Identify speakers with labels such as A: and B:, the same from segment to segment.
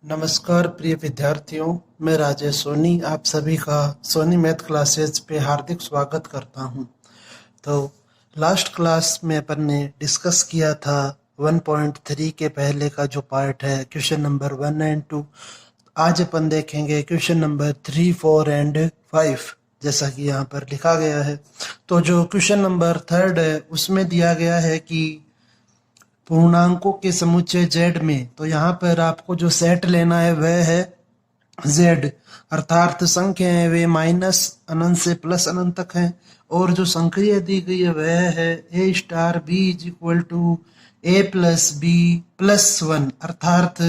A: नमस्कार प्रिय विद्यार्थियों, मैं राजेश सोनी आप सभी का सोनी मैथ क्लासेज पे हार्दिक स्वागत करता हूँ। तो लास्ट क्लास में अपन ने डिस्कस किया था 1.3 के पहले का जो पार्ट है क्वेश्चन नंबर 1 एंड 2। आज अपन देखेंगे क्वेश्चन नंबर 3, 4 एंड 5 जैसा कि यहाँ पर लिखा गया है। तो जो क्वेश्चन नंबर 3 है उसमें दिया गया है कि पूर्णांकों के समुच्चय z में, तो यहाँ पर आपको जो सेट लेना है वह है z, अर्थात संख्याएं वे माइनस अनंत से प्लस अनंत तक हैं। और जो संक्रिया दी गई है वह है a star b is equal to a plus B plus 1, अर्थात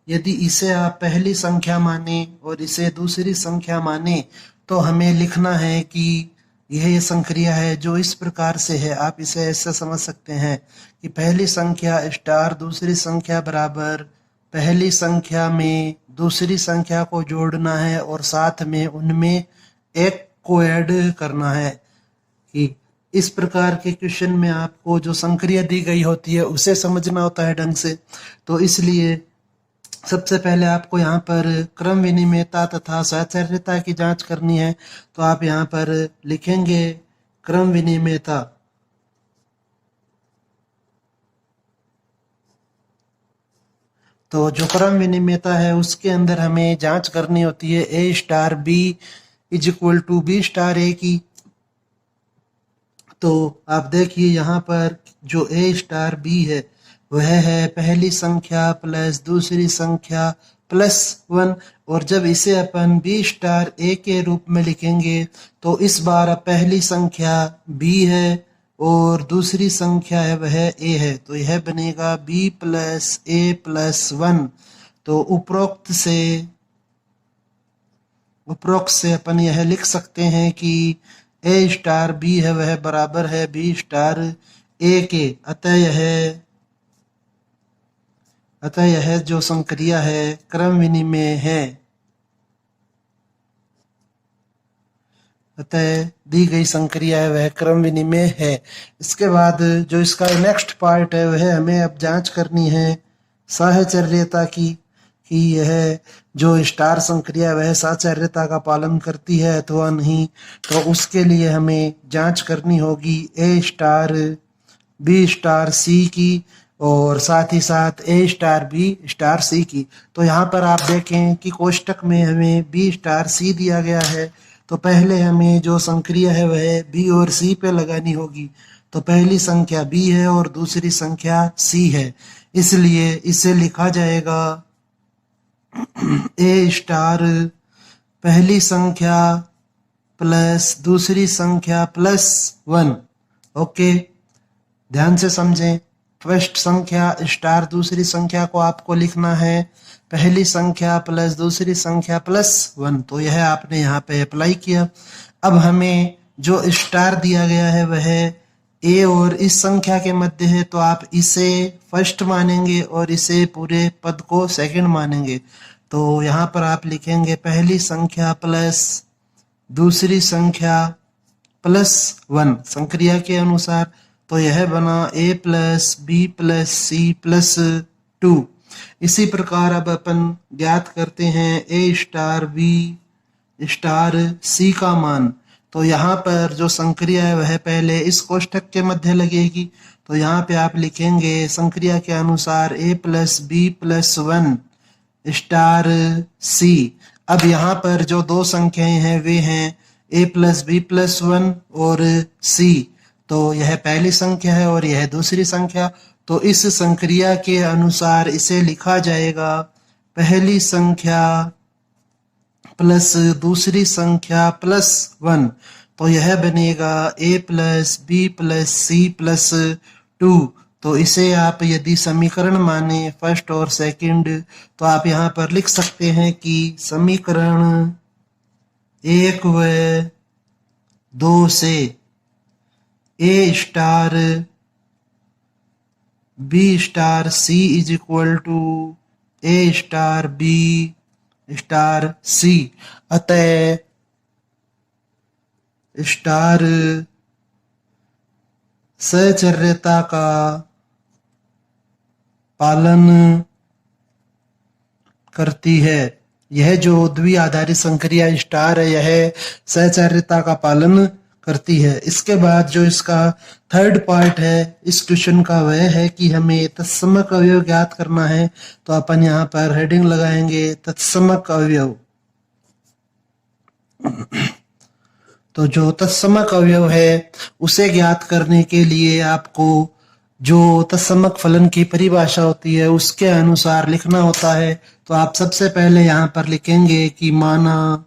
A: यदि इसे आप पहली संख्या माने और इसे दूसरी संख्या माने तो हमें लिखना है कि यह संक्रिया है जो इस प्रकार से है। आप इसे ऐसे समझ सकते हैं कि पहली संख्या स्टार दूसरी संख्या बराबर पहली संख्या में दूसरी संख्या को जोड़ना है और साथ में उनमें एक को ऐड करना है। कि इस प्रकार के क्वेश्चन में आपको जो संक्रिया दी गई होती है उसे समझना होता है ढंग से। तो इसलिए सबसे पहले आपको यहाँ पर क्रम विनिमेयता तथा साहचर्यता की जांच करनी है। तो आप यहाँ पर लिखेंगे क्रम विनिमेयता। तो जो क्रम विनिमेयता है उसके अंदर हमें जांच करनी होती है a star b is equal to b star a की। तो आप देखिए यहाँ पर जो a स्टार b है वह है पहली संख्या प्लस दूसरी संख्या प्लस 1, और जब इसे अपन b स्टार a के रूप में लिखेंगे तो इस बार पहली संख्या b है और दूसरी संख्या है वह a है, तो यह बनेगा b प्लस a प्लस 1। तो उपरोक्त से अपन यह लिख सकते हैं कि a स्टार b है वह बराबर है b स्टार a के। अतः यह जो संक्रिया है क्रम विनिमेय है। अतः दी गई संक्रिया है वह क्रम विनिमेय है। इसके बाद जो इसका नेक्स्ट पार्ट है वह हमें अब जांच करनी है साहचर्यता की, कि यह जो स्टार संक्रिया वह साहचर्यता का पालन करती है अथवा नहीं। तो उसके लिए हमें जांच करनी होगी a star b star c की और साथ ही साथ a star b star c की। तो यहाँ पर आप देखें कि कोष्टक में हमें b स्टार c दिया गया है। तो पहले हमें जो संक्रिया है वह b और c पे लगानी होगी। तो पहली संख्या b है और दूसरी संख्या c है, इसलिए इसे लिखा जाएगा a स्टार पहली संख्या प्लस दूसरी संख्या प्लस 1। ओके, ध्यान से समझें। फर्स्ट संख्या स्टार दूसरी संख्या को आपको लिखना है पहली संख्या प्लस दूसरी संख्या प्लस 1। तो यह आपने यहाँ पे अप्लाई किया। अब हमें जो स्टार दिया गया है वह a और इस संख्या के मध्य है, तो आप इसे फर्स्ट मानेंगे और इसे पूरे पद को सेकंड मानेंगे। तो यहाँ पर आप लिखेंगे पहली संख्या प्लस दूसरी संख्या प्लस 1 संक्रिया के अनुसार। तो यह बना a plus B plus C plus 2। इसी प्रकार अब अपन ज्ञात करते हैं a star b star c का मान। तो यहाँ पर जो संक्रिया है वह पहले इस कोष्ठक के मध्य लगेगी। तो यहाँ पे आप लिखेंगे संक्रिया के अनुसार a plus B plus 1 star c। अब यहाँ पर जो दो संख्याएं हैं वे हैं a प्लस बी प्लस 1 और c। तो यह पहली संख्या है और यह दूसरी संख्या। तो इस संक्रिया के अनुसार इसे लिखा जाएगा पहली संख्या प्लस दूसरी संख्या प्लस 1। तो यह बनेगा a plus B plus C plus 2। तो इसे आप यदि समीकरण माने फर्स्ट और सेकंड तो आप यहाँ पर लिख सकते हैं कि समीकरण 1 व 2 से a star b star c is equal to a star b star c। अतः स्टार सहचर्यता का पालन करती है। यह जो द्विआधारी संक्रिया स्टार है यह सहचार्यता का पालन करती है। इसके बाद जो इसका थर्ड पार्ट है इस क्वेश्चन का वह है कि हमें तत्समक अवयव ज्ञात करना है। तो अपन यहाँ पर हेडिंग लगाएंगे तत्समक अवयव। तो जो तत्समक अवयव है उसे ज्ञात करने के लिए आपको जो तत्समक फलन की परिभाषा होती है उसके अनुसार लिखना होता है। तो आप सबसे पहले यहाँ पर लिखेंगे कि माना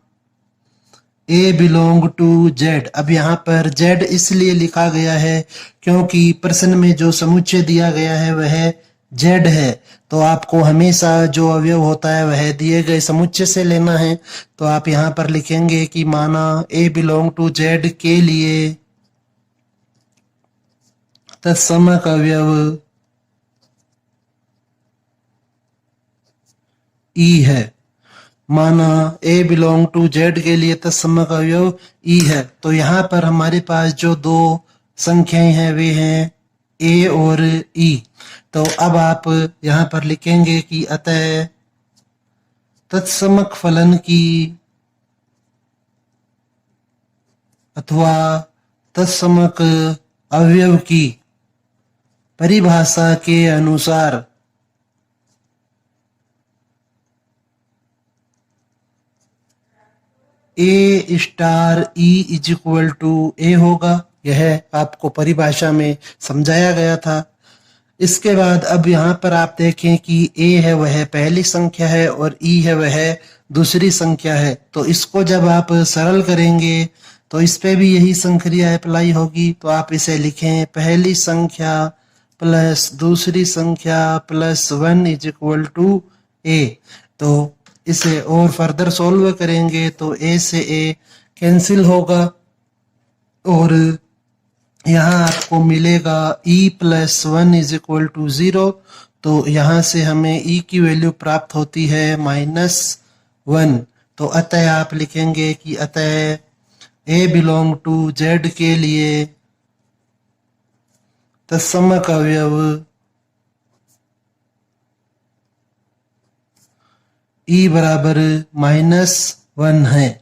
A: ए बिलोंग टू जेड। अब यहाँ पर जेड इसलिए लिखा गया है क्योंकि प्रश्न में जो समुच्चय दिया गया है वह जेड है। तो आपको हमेशा जो अवयव होता है वह दिए गए समुच्चय से लेना है। तो आप यहाँ पर लिखेंगे कि माना ए बिलोंग टू जेड के लिए तत्समक अवयव ई है। माना ए बिलोंग टू जेड के लिए तत्समक अवयव ई है। तो यहाँ पर हमारे पास जो दो संख्याएं हैं वे हैं ए और ई। तो अब आप यहाँ पर लिखेंगे कि अतः तत्समक फलन की अथवा तत्समक अवयव की परिभाषा के अनुसार A star E is equal to A होगा। यह आपको परिभाषा में समझाया गया था। इसके बाद अब यहाँ पर आप देखें कि ए है वह पहली संख्या है और ई है वह दूसरी संख्या है। तो इसको जब आप सरल करेंगे तो इस पे भी यही संक्रिया अप्लाई होगी। तो आप इसे लिखें पहली संख्या प्लस दूसरी संख्या प्लस 1 इज इक्वल टू ए। तो इसे और फर्दर सॉल्व करेंगे तो ए से ए कैंसिल होगा और यहाँ आपको मिलेगा e plus 1 is equal to 0। तो यहाँ से हमें e की वैल्यू प्राप्त होती है -1। तो अतः आप लिखेंगे कि अतः a बिलोंग टू z के लिए तत्समक अवयव e बराबर -1 है।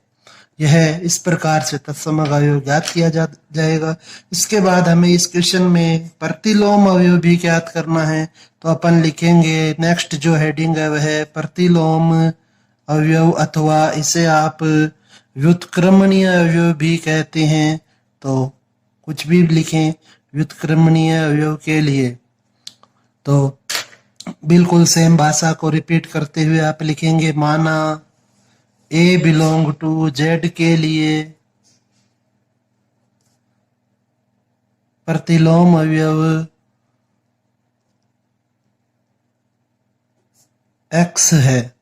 A: यह इस प्रकार से तत्समक अवयव ज्ञात किया जाएगा। इसके बाद हमें इस क्वेश्चन में प्रतिलोम अवयव भी ज्ञात करना है। तो अपन लिखेंगे नेक्स्ट जो हेडिंग है वह प्रतिलोम अवयव अथवा इसे आप व्युत्क्रमणीय अवयव भी कहते हैं। तो कुछ भी लिखें व्युत्क्रमणीय अवयव के लिए। तो बिल्कुल सेम भाषा को रिपीट करते हुए आप लिखेंगे माना ए बिलोंग टू जेड के लिए प्रतिलोम अवयव x है।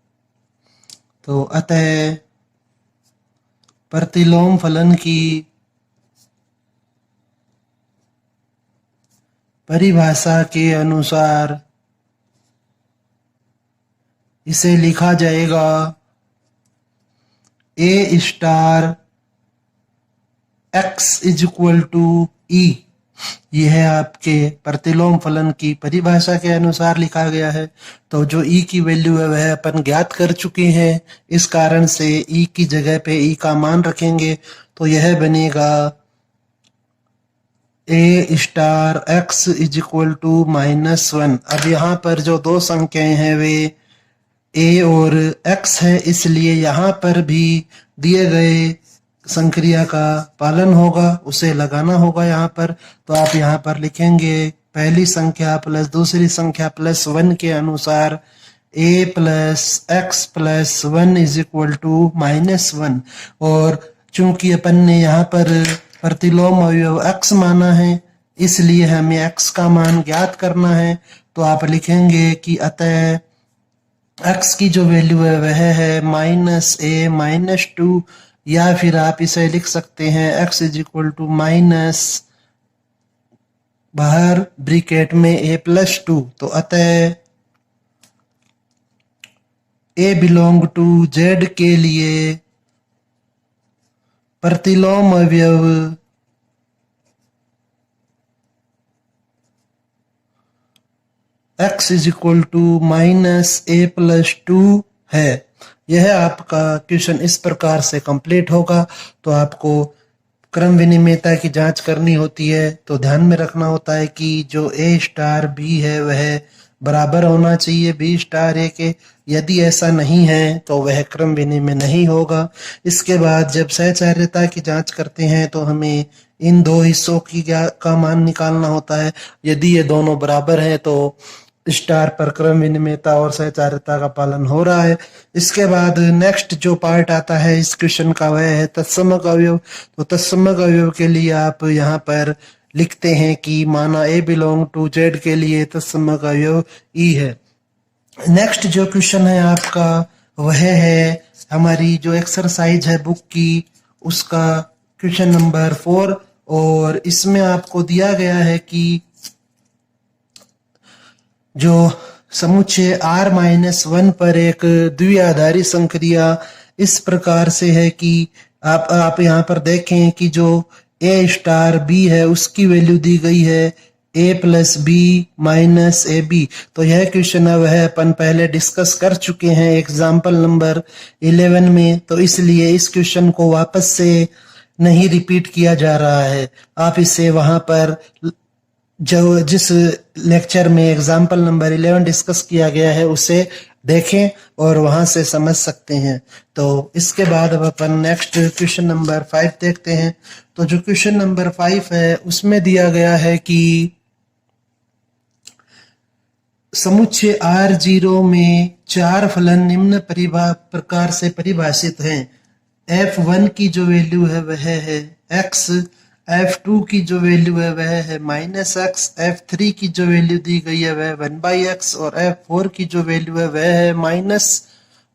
A: तो अतः प्रतिलोम फलन की परिभाषा के अनुसार इसे लिखा जाएगा A star X is equal to E. यह आपके प्रतिलोम फलन की परिभाषा के अनुसार लिखा गया है। तो जो ई की वैल्यू है वह अपन ज्ञात कर चुके हैं। इस कारण से ई की जगह पे ई का मान रखेंगे। तो यह बनेगा A star X is equal to -1। अब यहाँ पर जो दो संख्याएं हैं वे ए और x है, इसलिए यहाँ पर भी दिए गए संक्रिया का पालन होगा, उसे लगाना होगा यहाँ पर। तो आप यहाँ पर लिखेंगे पहली संख्या प्लस दूसरी संख्या प्लस 1 के अनुसार a plus X plus 1 is equal to -1। और चूंकि अपन ने यहाँ पर प्रतिलोम अवयव x माना है इसलिए हमें x का मान ज्ञात करना है। तो आप लिखेंगे कि अतः x की जो वैल्यू है वह है -a -2, या फिर आप इसे लिख सकते हैं x is equal to minus बाहर ब्रैकेट में a+2। तो अतः a बिलोंग टू z के लिए प्रतिलोम अवयव x is equal to -a+2 है। यह आपका क्वेश्चन इस प्रकार से कंप्लीट होगा। तो आपको क्रम विनिमयता की जांच करनी होती है, तो ध्यान में रखना होता है कि जो ए स्टार बी है वह बराबर होना चाहिए बी स्टार ए के। यदि ऐसा नहीं है तो वह क्रम विनिमय नहीं होगा। इसके बाद जब सहचार्यता की जांच करते हैं तो हमें इन दो हिस्सों की का मान निकालना होता है। यदि ये दोनों बराबर हैं तो स्टार पर क्रम विनिमयता और सहचार्यता का पालन हो रहा है। इसके बाद नेक्स्ट जो पार्ट आता है इस क्वेश्चन का वह है तत्समक अवयव। तो तत्समक अवयव के लिए आप यहाँ पर लिखते हैं कि माना ए बिलोंग टू जेड के लिए तत्समक अवयव ई है। नेक्स्ट जो क्वेश्चन है आपका वह है हमारी जो एक्सरसाइज है बुक की उसका क्वेश्चन नंबर 4, और इसमें आपको दिया गया है कि जो समुच्चय R-1 पर एक द्विआधारी संक्रिया इस प्रकार से है कि आप यहाँ पर देखें कि जो A स्टार B है उसकी वैल्यू दी गई है A plus B minus AB। तो यह क्वेश्चन है वह अपन पहले डिस्कस कर चुके हैं एग्जाम्पल नंबर 11 में, तो इसलिए इस क्वेश्चन को वापस से नहीं रिपीट किया जा रहा है। आप इसे वहां पर जो जिस लेक्चर में एग्जाम्पल नंबर 11 डिस्कस किया गया है उसे देखें और वहां से समझ सकते हैं। तो इसके बाद अब अपन नेक्स्ट क्वेश्चन नंबर 5 देखते हैं। तो जो क्वेश्चन नंबर 5 है उसमें दिया गया है कि समुच्चय R0 में चार फलन निम्न प्रकार से परिभाषित हैं। F1 की जो वैल्यू है वह है x, F2 की जो वैल्यू है वह है -x, F3 की जो वैल्यू दी गई है वह 1/x और F4 की जो वैल्यू है वह है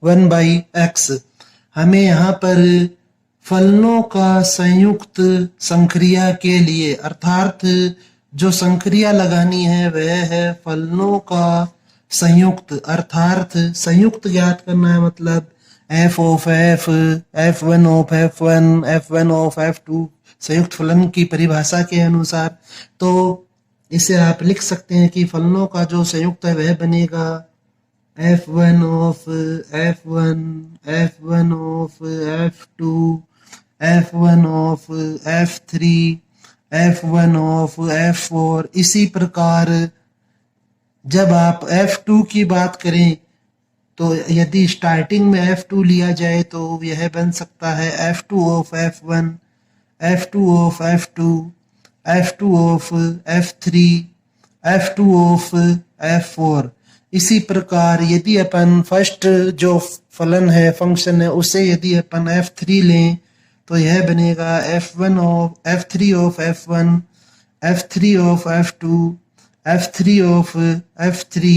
A: -1/x। हमें यहाँ पर फलनों का संयुक्त संक्रिया के लिए अर्थात जो संक्रिया लगानी है वह है फलनों का संयुक्त, अर्थात संयुक्त ज्ञात करना है, मतलब f of f, f1 of f1, f1 of f2 संयुक्त फलन की परिभाषा के अनुसार। तो इसे आप लिख सकते हैं कि फलनों का जो संयुक्त है वह बनेगा f1 of f1, f1 of f2, f1 of f3, f1 of f4। इसी प्रकार जब आप f2 की बात करें तो यदि स्टार्टिंग में f2 लिया जाए तो यह बन सकता है f2 of f1, f2 of f2, f2 of f3, f2 of f4। इसी प्रकार यदि अपन फर्स्ट जो फलन है फंक्शन है उसे यदि अपन f3 लें तो यह बनेगा f1 of f3 of f1, f3 of f2, f3 of f3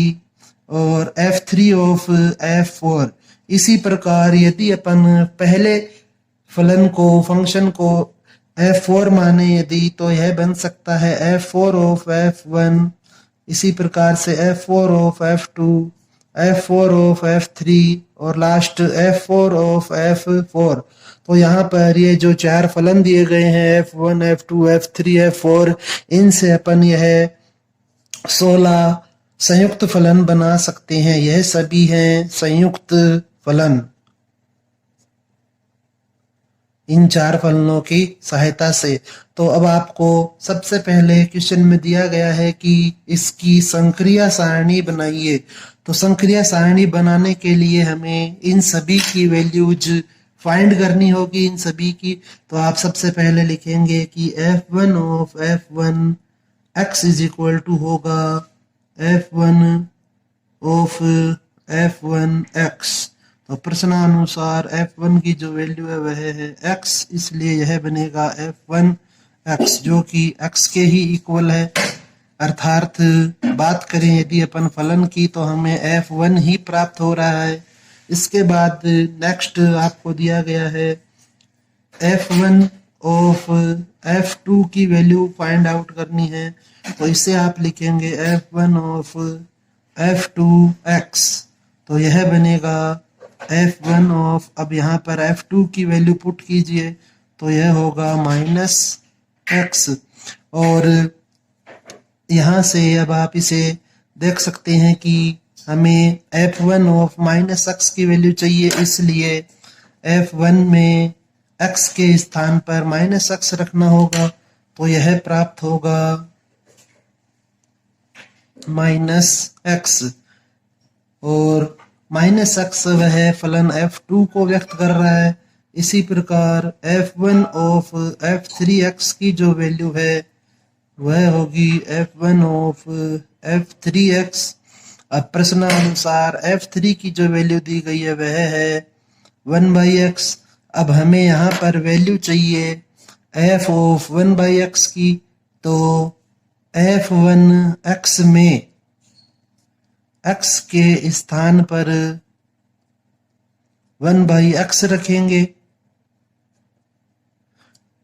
A: और f3 of f4। इसी प्रकार यदि अपन पहले फलन को फंक्शन को f4 माने यदि तो यह बन सकता है f4 of f1, इसी प्रकार से f4 of f2, f4 of f3 और लास्ट f4 of f4। तो यहाँ पर ये जो चार फलन दिए गए हैं f1, f2, f3, f4, इनसे अपन यह 16 संयुक्त फलन बना सकते हैं। यह सभी हैं संयुक्त फलन इन चार फलनों की सहायता से। तो अब आपको सबसे पहले क्वेश्चन में दिया गया है कि इसकी संक्रिया सारणी बनाइए। तो संक्रिया सारणी बनाने के लिए हमें इन सभी की वैल्यूज फाइंड करनी होगी, इन सभी की। तो आप सबसे पहले लिखेंगे कि f1 of f1 x is equal to होगा f1 of f1 x। तो प्रश्नानुसार f1 की जो वैल्यू है वह है x, इसलिए यह बनेगा f1 x जो कि x के ही इक्वल है। अर्थात बात करें यदि अपन फलन की तो हमें f1 ही प्राप्त हो रहा है। इसके बाद नेक्स्ट आपको दिया गया है f1 of f2 की वैल्यू फाइंड आउट करनी है। तो इसे आप लिखेंगे f1 of f2x। तो यह बनेगा f1 of, अब यहाँ पर f2 की वैल्यू पुट कीजिए तो यह होगा -x। और यहाँ से अब आप इसे देख सकते हैं कि हमें f1 ऑफ माइनस एक्स की वैल्यू चाहिए, इसलिए f1 में x के स्थान पर माइनस एक्स रखना होगा, तो यह प्राप्त होगा माइनस एक्स। और माइनस एक्स वह फलन f2 को व्यक्त कर रहा है। इसी प्रकार f1 ऑफ f3x की जो वैल्यू है वह होगी f1 ऑफ f3x। अब प्रश्नानुसार f3 की जो वैल्यू दी गई है वह है 1/x। अब हमें यहाँ पर वैल्यू चाहिए f ऑफ 1/x की, तो f1x में x के स्थान पर 1/x रखेंगे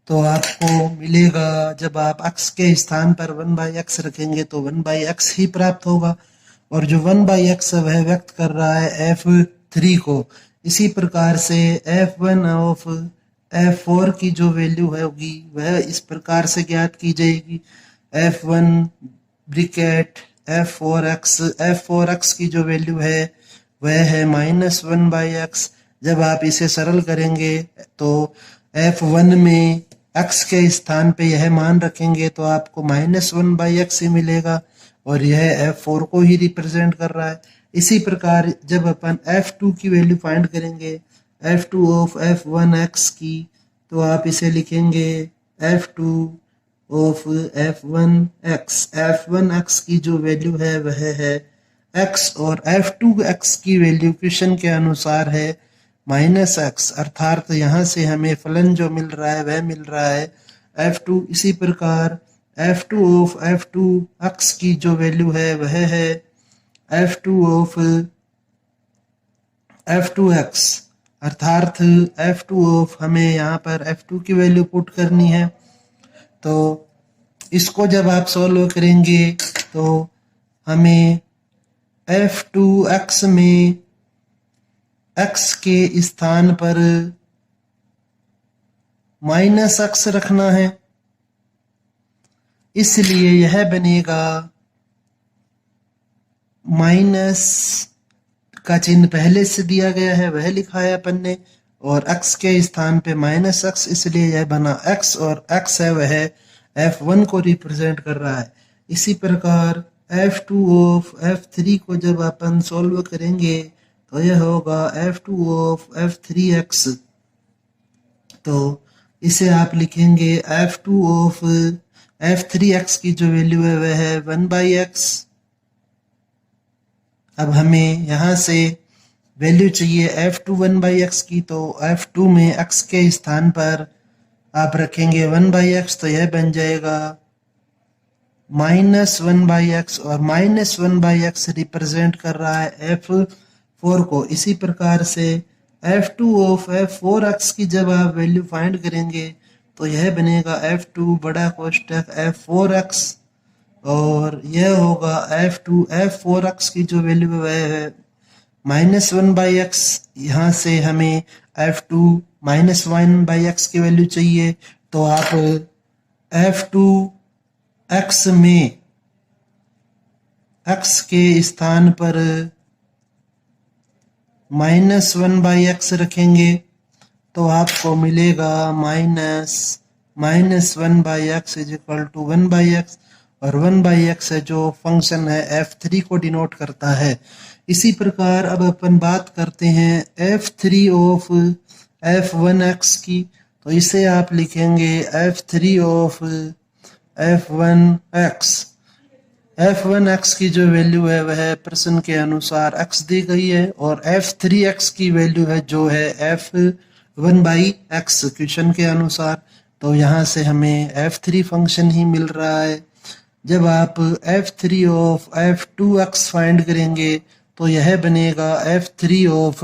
A: तो आपको मिलेगा, जब आप x के स्थान पर 1/x रखेंगे तो 1/x ही प्राप्त होगा। और जो 1/x वह व्यक्त कर रहा है f3 को। इसी प्रकार से f1 ऑफ f4 की जो वैल्यू होगी वह इस प्रकार से ज्ञात की जाएगी, f1 ब्रैकेट f4x की जो वैल्यू है वह है -1/x। जब आप इसे सरल करेंगे तो f1 में x के स्थान पे यह मान रखेंगे तो आपको -1/x ही मिलेगा, और यह f4 को ही रिप्रेजेंट कर रहा है। इसी प्रकार जब अपन f2 की वैल्यू फाइंड करेंगे f2 ऑफ f1x की, तो आप इसे लिखेंगे f2 ऑफ f1x की जो वैल्यू है वह है x, और f2x की वैल्यू क्वेश्चन के अनुसार है -x, अर्थात यहाँ से हमें फलन जो मिल रहा है वह मिल रहा है f2। इसी प्रकार f2 ऑफ f2x की जो वैल्यू है वह है f2 ऑफ f2x, अर्थात f2 ऑफ, हमें यहाँ पर f2 की वैल्यू पुट करनी है। तो इसको जब आप सॉल्व करेंगे तो हमें f2x में x के स्थान पर -x रखना है, इसलिए यह बनेगा माइनस का चिन्ह पहले से दिया गया है वह लिखा है अपन ने, और x के स्थान पे -x, इसलिए यह बना x, और x है वह f1 को रिप्रेजेंट कर रहा है। इसी प्रकार f2 ऑफ f3 को जब अपन सॉल्व करेंगे तो यह होगा f2 ऑफ f3x। तो इसे आप लिखेंगे f2 ऑफ f3x की जो वैल्यू है वह है 1/x। अब हमें यहाँ से वैल्यू चाहिए f2 1/x की, तो f2 में x के स्थान पर आप रखेंगे 1/x, तो यह बन जाएगा -1/x, और -1/x रिप्रेजेंट कर रहा है f4 को। इसी प्रकार से f2 ऑफ f4x की जब आप वैल्यू फाइंड करेंगे तो यह बनेगा f2 बड़ा कोष्टक f4x, और यह होगा f2 f4x की जो वैल्यू है वह है -1/x। यहाँ से हमें f2 -1/x की वैल्यू चाहिए, तो आप f2x में x के स्थान पर -1/x रखेंगे तो आपको मिलेगा -1/x is equal to 1/x, और 1/x है जो फंक्शन है f3 को डिनोट करता है। इसी प्रकार अब अपन बात करते हैं f3 ऑफ f1x की, तो इसे आप लिखेंगे f3 ऑफ f1x। f1x की जो वैल्यू है वह प्रश्न के अनुसार x दी गई है, और f3x की वैल्यू है जो है f1/x क्वेश्चन के अनुसार। तो यहाँ से हमें f3 फंक्शन ही मिल रहा है। जब आप f3 ऑफ f2x फाइंड करेंगे तो यह बनेगा f3 ऑफ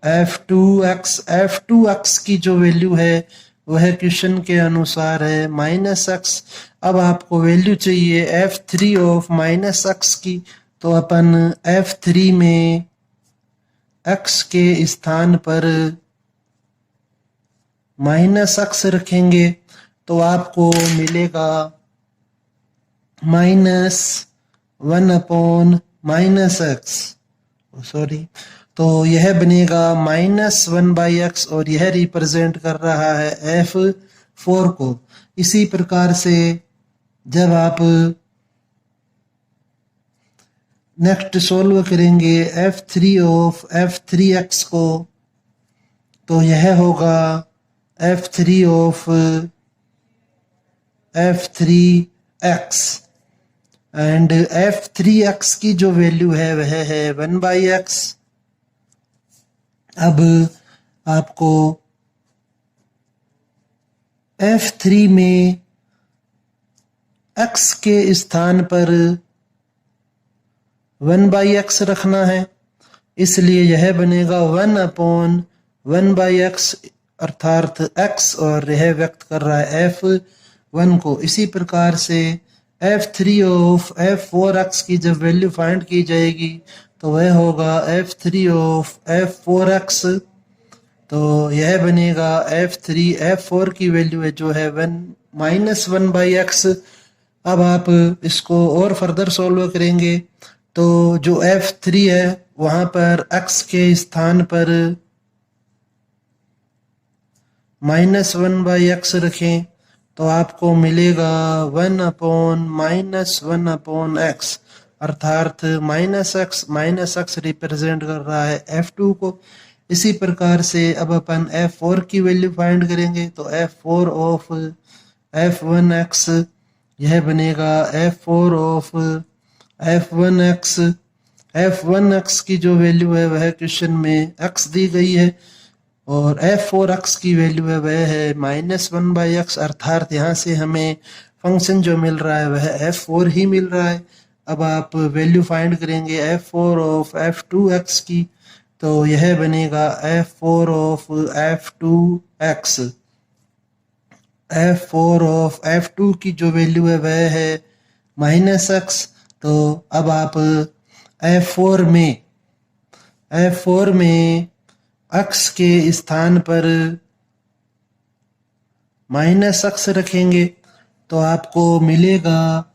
A: f2x। f2x की जो वैल्यू है वह क्वेश्चन के अनुसार है -x। अब आपको वैल्यू चाहिए f3 ऑफ -x की, तो अपन f3 में x के स्थान पर -x रखेंगे तो आपको मिलेगा -1/-x माइनस एक्स, सॉरी, तो यह बनेगा -1/x और यह रिप्रेजेंट कर रहा है f4 को। इसी प्रकार से जब आप नेक्स्ट सोल्व करेंगे f3 ऑफ f3x को, तो यह होगा f3 of f3x and f3x की जो वैल्यू है वह है 1/x। अब आपको f3 में x के स्थान पर 1/x रखना है, इसलिए यह बनेगा 1/1/x अर्थात x, और यह व्यक्त कर रहा है f1 को। इसी प्रकार से f3 ऑफ f4x की जब वैल्यू फाइंड की जाएगी तो वह होगा f3 ऑफ f4x, तो यह बनेगा f4 की वैल्यू है जो है -1/x। अब आप इसको और फर्दर सोल्व करेंगे तो जो f3 है वहां पर x के स्थान पर -1/x रखें तो आपको मिलेगा 1/-1/x अर्थात -x रिप्रेजेंट कर रहा है f2 को। इसी प्रकार से अब अपन f4 की वैल्यू फाइंड करेंगे तो f4 ऑफ f1x यह बनेगा f4 ऑफ f1x की जो वैल्यू है वह क्वेश्चन में x दी गई है और f4x की वैल्यू है वह है -1/x अर्थात यहाँ से हमें फंक्शन जो मिल रहा है वह f4 ही मिल रहा है। अब आप वैल्यू फाइंड करेंगे f4 ऑफ f2x की, तो यह बनेगा f4 of f2x। f4 of f2 की जो वैल्यू है वह है -x, तो अब आप f4 में x के स्थान पर -x रखेंगे तो आपको मिलेगा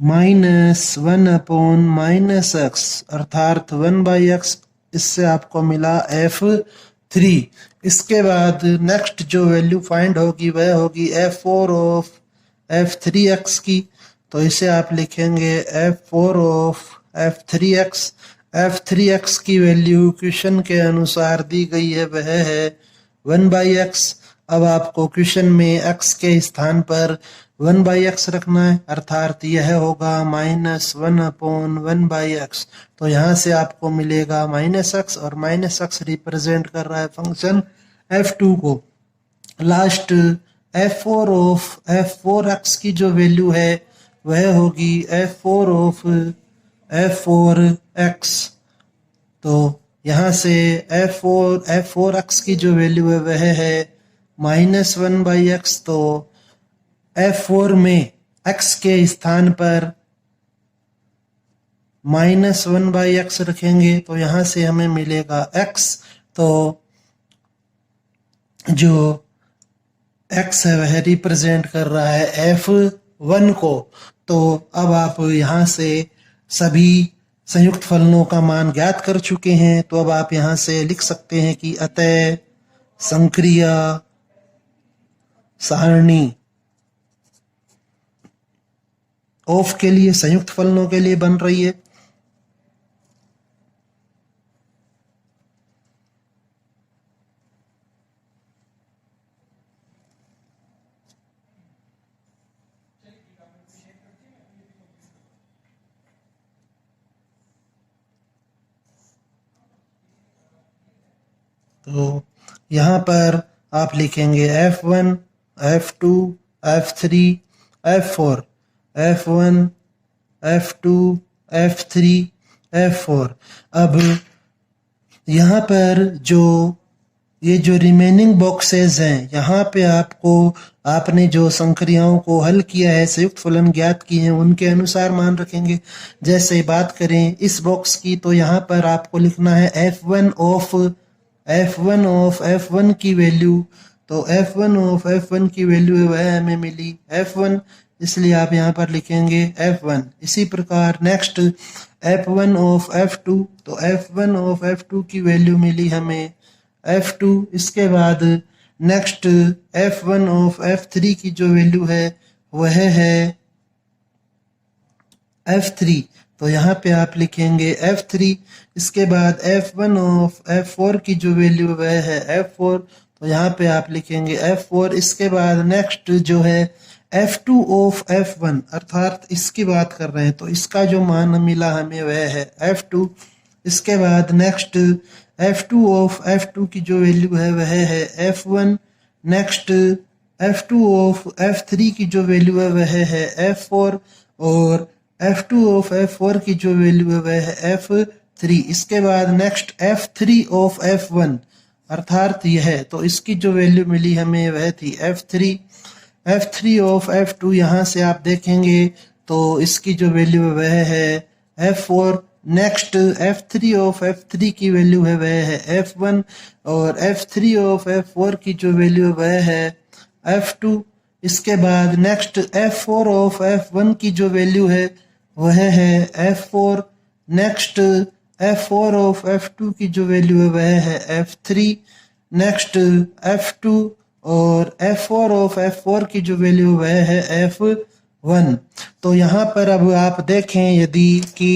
A: -1/-x अर्थात 1/x, इससे आपको मिला f3। इसके बाद नेक्स्ट जो वैल्यू फाइंड होगी वह होगी f4 ऑफ f3x की, तो इसे आप लिखेंगे f4 ऑफ f3x की वैल्यू क्वेश्चन के अनुसार दी गई है वह है 1/x। अब आपको क्वेश्चन में x के स्थान पर 1/x रखना है अर्थात यह होगा -1/1/x, तो यहाँ से आपको मिलेगा -x और -x रिप्रेजेंट कर रहा है फंक्शन f2 को। लास्ट f4 ऑफ f4x की जो वैल्यू है वह होगी f4 ऑफ f4x, तो यहाँ से f4x की जो वैल्यू है वह है -1/x, तो f4 में x के स्थान पर -1/x रखेंगे तो यहाँ से हमें मिलेगा x, तो जो x है वह रिप्रेजेंट कर रहा है f1 को। तो अब आप यहाँ से सभी संयुक्त फलनों का मान ज्ञात कर चुके हैं, तो अब आप यहाँ से लिख सकते हैं कि अतः संक्रिया सारणी ऑफ के लिए संयुक्त फलनों के लिए बन रही है। तो यहाँ पर आप लिखेंगे f1, f2, f3, f4, f1, f2, f3, f4। अब यहाँ पर ये जो रिमेनिंग बॉक्सेस हैं यहाँ पे आपने जो संक्रियाओं को हल किया है, संयुक्त फलन ज्ञात किए हैं, उनके अनुसार मान रखेंगे। जैसे बात करें इस बॉक्स की तो यहाँ पर आपको लिखना है f1 ऑफ f1 की वैल्यू, तो f1 ऑफ f1 की वैल्यू है वह हमें मिली f1, इसलिए आप यहाँ पर लिखेंगे F1। इसी प्रकार नेक्स्ट F1 ऑफ F2, तो F1 ऑफ F2 की वैल्यू मिली हमें F2। इसके बाद नेक्स्ट F1 ऑफ F3 की जो वैल्यू है वह है F3, तो यहाँ पे आप लिखेंगे F3। इसके बाद F1 ऑफ F4 की जो वैल्यू वह है F4, तो यहाँ पे आप लिखेंगे F4। इसके बाद नेक्स्ट जो है F2 ऑफ F1, अर्थात इसकी बात कर रहे हैं, तो इसका जो मान मिला हमें वह है F2। इसके बाद नेक्स्ट F2 ऑफ F2 की जो वैल्यू है वह है F1। Next F2 of F3 की जो वैल्यू है वह है F4, और F2 ऑफ F4 की जो वैल्यू है वह है F3। इसके बाद नेक्स्ट F3 ऑफ F1, अर्थात यह है, तो इसकी जो वैल्यू मिली हमें वह थी F3। F3 ऑफ F2 यहाँ से आप देखेंगे तो इसकी जो वैल्यू है वह है F4। Next F3 of F3 की वैल्यू है वह है F1, और F3 ऑफ F4 की जो वैल्यू है वह है F2। इसके बाद नेक्स्ट F4 ऑफ F1 की जो वैल्यू है वह है F4। Next F4 of F2 की जो वैल्यू है वह है F3। नेक्स्ट F2 और F4 ऑफ F4 की जो वैल्यू वह है F1। तो यहाँ पर अब आप देखें यदि कि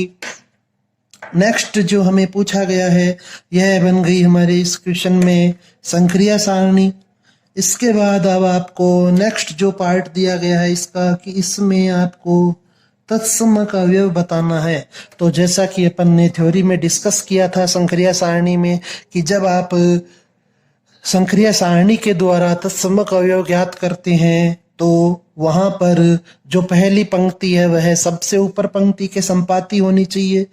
A: नेक्स्ट जो हमें पूछा गया है यह बन गई हमारे इस क्वेश्चन में संक्रिया सारणी। इसके बाद अब आपको नेक्स्ट जो पार्ट दिया गया है इसका, कि इसमें आपको तत्समक अवयव बताना है। तो जैसा कि अपन ने थ्योरी में डिस्कस किया था संक्रिया सारणी में, कि जब आप संक्रिया सारणी के द्वारा तत्समक अवयव ज्ञात करते हैं तो वहां पर जो पहली पंक्ति है वह सबसे ऊपर पंक्ति के संपाती होनी चाहिए।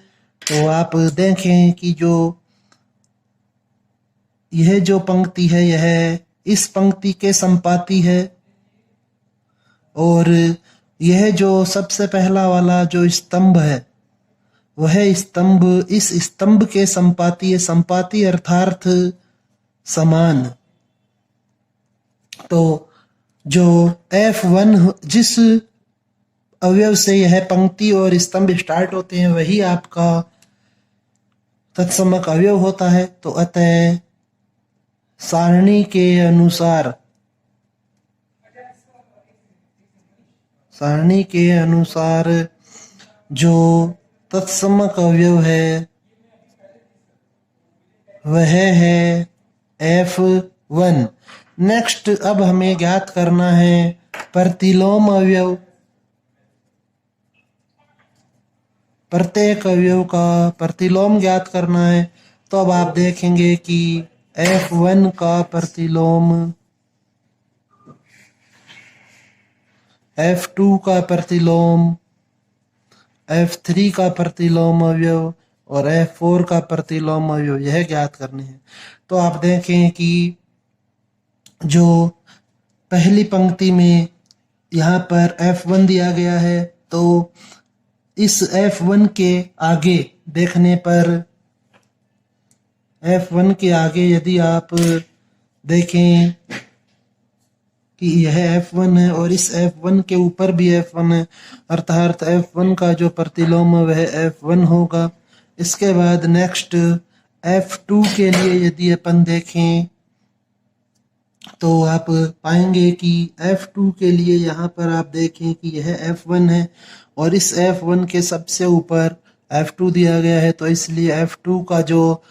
A: तो आप देखें कि जो यह जो पंक्ति है यह इस पंक्ति के संपाती है, और यह जो सबसे पहला वाला जो स्तंभ है वह स्तंभ इस स्तंभ के संपाती है। संपाती अर्थात समान। तो जो F1 जिस अवयव से यह पंक्ति और स्तंभ स्टार्ट होते हैं वही आपका तत्समक अवयव होता है। तो अतः सारणी के अनुसार जो तत्समक अवयव है वह है F1। नेक्स्ट अब हमें ज्ञात करना है प्रतिलोम अवयव। प्रत्येक अवयव का प्रतिलोम ज्ञात करना है। तो अब आप देखेंगे कि F1 का प्रतिलोम, F2 का प्रतिलोम, F3 का प्रतिलोम अवयव और F4 का प्रतिलोम अवयव यह ज्ञात करने हैं। तो आप देखें कि जो पहली पंक्ति में यहाँ पर F1 दिया गया है, तो इस F1 के आगे देखने पर F1 के आगे यदि आप देखें कि यह F1 है और इस F1 के ऊपर भी F1 है, अर्थात F1 का जो प्रतिलोम वह F1 होगा। इसके बाद नेक्स्ट F2 के लिए यदि अपन देखें तो आप पाएंगे कि F2 के लिए यहाँ पर आप देखें कि यह F1 है और इस F1 के सबसे ऊपर F2 दिया गया है, तो इसलिए F2 का जो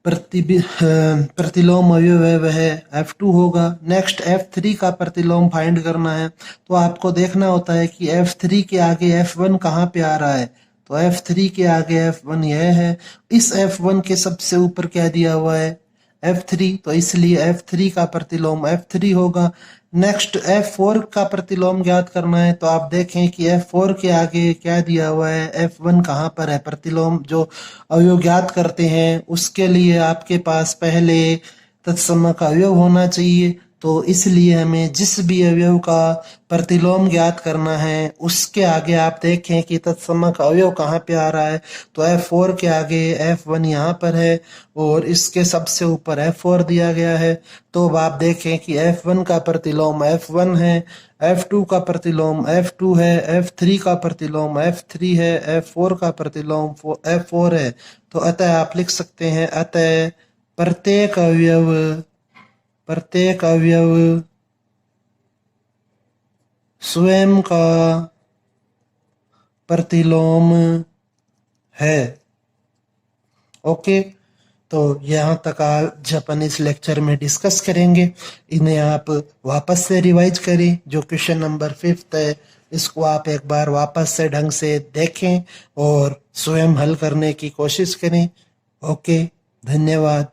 A: प्रतिलोम अवयव है वह F2 होगा। नेक्स्ट F3 का प्रतिलोम फाइंड करना है, तो आपको देखना होता है कि F3 के आगे F1 कहाँ पे आ रहा है। तो F3 के आगे F1 यह है, इस F1 के सबसे ऊपर क्या दिया हुआ है F3, तो इसलिए F3 का प्रतिलोम F3 होगा। नेक्स्ट F4 का प्रतिलोम ज्ञात करना है, तो आप देखें कि F4 के आगे क्या दिया हुआ है, F1 कहाँ पर है। प्रतिलोम जो अवयव ज्ञात करते हैं उसके लिए आपके पास पहले तत्समक अवयव होना चाहिए। तो इसलिए हमें जिस भी अवयव का प्रतिलोम ज्ञात करना है उसके आगे आप देखें कि तत्समक अवयव कहाँ पे आ रहा है। तो F4 के आगे F1 यहाँ पर है और इसके सबसे ऊपर F4 दिया गया है। तो अब आप देखें कि F1 का प्रतिलोम F1 है, F2 का प्रतिलोम F2 है, F3 का प्रतिलोम F3 है, F4 का प्रतिलोम F4 है। तो अतः आप लिख सकते हैं अतः प्रत्येक अवयव स्वयं का प्रतिलोम है। ओके, तो यहाँ तक आज अपन इस लेक्चर में डिस्कस करेंगे। इन्हें आप वापस से रिवाइज करें। जो क्वेश्चन नंबर 5 है इसको आप एक बार वापस से ढंग से देखें और स्वयं हल करने की कोशिश करें। ओके, धन्यवाद।